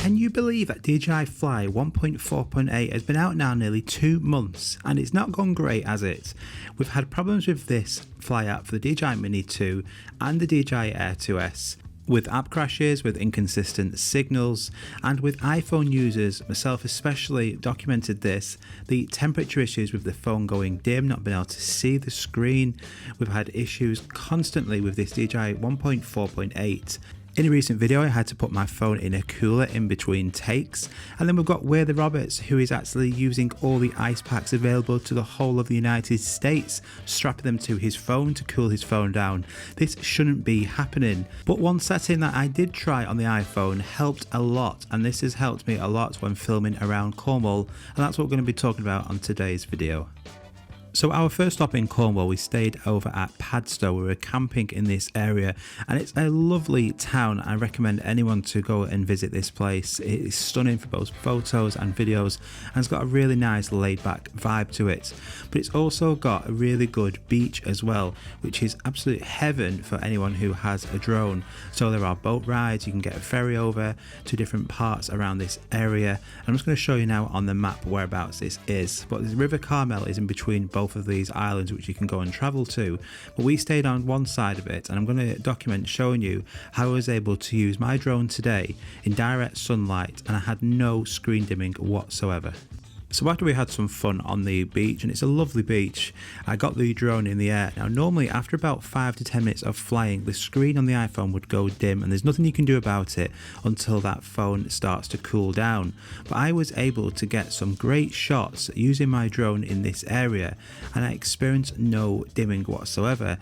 Can you believe that DJI FLY 1.4.8 has been out now nearly 2 months and it's not gone great, has it? We've had problems with this Fly app for the DJI Mini 2 and the DJI Air2s, with app crashes, with inconsistent signals, and with iPhone users, myself especially, documented this, the temperature issues with the phone going dim, not being able to see the screen. We've had issues constantly with this DJI 1.4.8. In a recent video I had to put my phone in a cooler in between takes, and then we've got Worthy Roberts, who is actually using all the ice packs available to the whole of the United States, strapping them to his phone to cool his phone down. This shouldn't be happening, but one setting that I did try on the iPhone helped a lot, and this has helped me a lot when filming around Cornwall, and that's what we're going to be talking about on today's video. So our first stop in Cornwall, we stayed over at Padstow. We were camping in this area and it's a lovely town. I recommend anyone to go and visit this place. It is stunning for both photos and videos and it's got a really nice laid back vibe to it. But it's also got a really good beach as well, which is absolute heaven for anyone who has a drone. So there are boat rides, you can get a ferry over to different parts around this area. I'm just going to show you now on the map whereabouts this is. But the River Carmel is in between both of these islands which you can go and travel to, but we stayed on one side of it, and I'm going to document showing you how I was able to use my drone today in direct sunlight and I had no screen dimming whatsoever. So after we had some fun on the beach, and it's a lovely beach, I got the drone in the air. Now normally after about 5 to 10 minutes of flying, the screen on the iPhone would go dim and there's nothing you can do about it until that phone starts to cool down. But I was able to get some great shots using my drone in this area and I experienced no dimming whatsoever.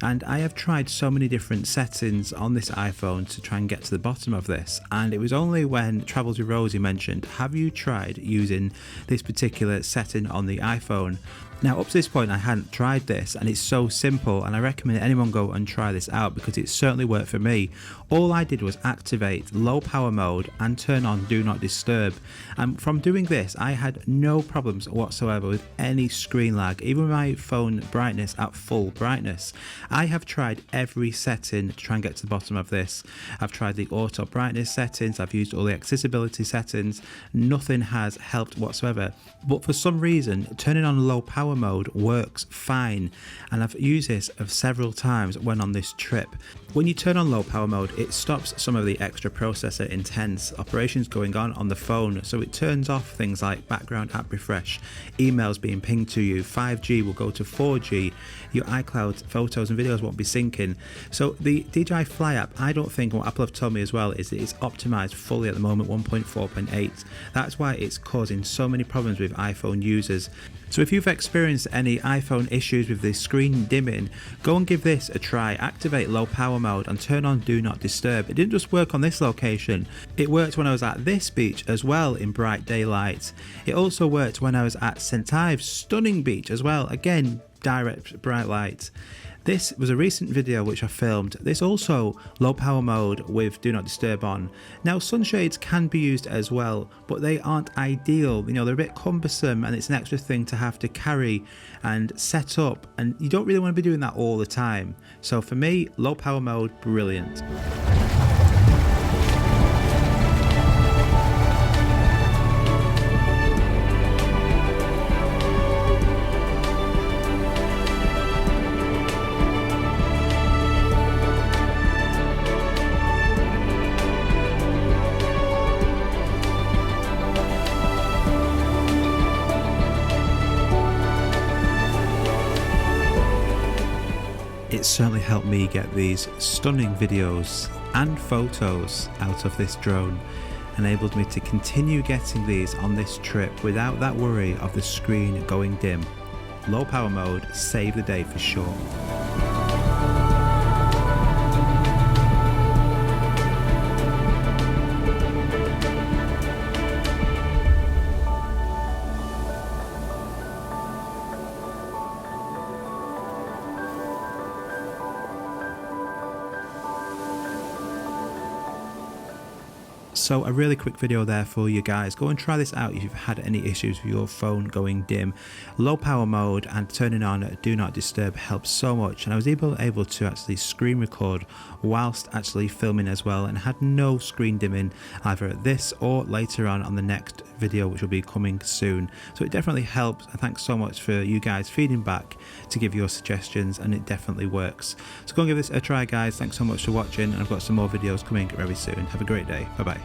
And I have tried so many different settings on this iPhone to try and get to the bottom of this, and it was only when Travels with Rosie mentioned, have you tried using this particular setting on the iPhone? Now up to this point I hadn't tried this and it's so simple, and I recommend anyone go and try this out because it certainly worked for me. All I did was activate low power mode and turn on do not disturb, and from doing this I had no problems whatsoever with any screen lag, even with my phone brightness at full brightness. I have tried every setting to try and get to the bottom of this. I've tried the auto brightness settings, I've used all the accessibility settings, nothing has helped whatsoever. But for some reason turning on low power mode works fine, and I've used this several times when on this trip. When you turn on low power mode, it stops some of the extra processor intense operations going on the phone, so it turns off things like background app refresh, emails being pinged to you, 5G will go to 4G, your iCloud photos and videos won't be syncing. So the DJI FLY app, I don't think, what Apple have told me as well, is that it's optimized fully at the moment, 1.4.8. That's why it's causing so many problems with iPhone users. So if you've experienced any iPhone issues with the screen dimming, go and give this a try. Activate low power mode and turn on do not disturb. It didn't just work on this location, it worked when I was at this beach as well in bright daylight. It also worked when I was at St Ives, stunning beach as well, again direct bright light. This was a recent video which I filmed. This also low power mode with do not disturb on. Now sunshades can be used as well, but they aren't ideal. You know, they're a bit cumbersome and it's an extra thing to have to carry and set up, and you don't really want to be doing that all the time. So for me, low power mode, brilliant. It certainly helped me get these stunning videos and photos out of this drone, enabled me to continue getting these on this trip without that worry of the screen going dim. Low power mode saved the day for sure. So a really quick video there for you guys. Go and try this out if you've had any issues with your phone going dim. Low power mode and turning on do not disturb helps so much, and I was able to actually screen record whilst actually filming as well, and had no screen dimming either at this or later on the next video, which will be coming soon. So it definitely helps, and thanks so much for you guys feeding back to give your suggestions, and it definitely works. So go and give this a try guys. Thanks so much for watching, and I've got some more videos coming very soon. Have a great day. Bye bye.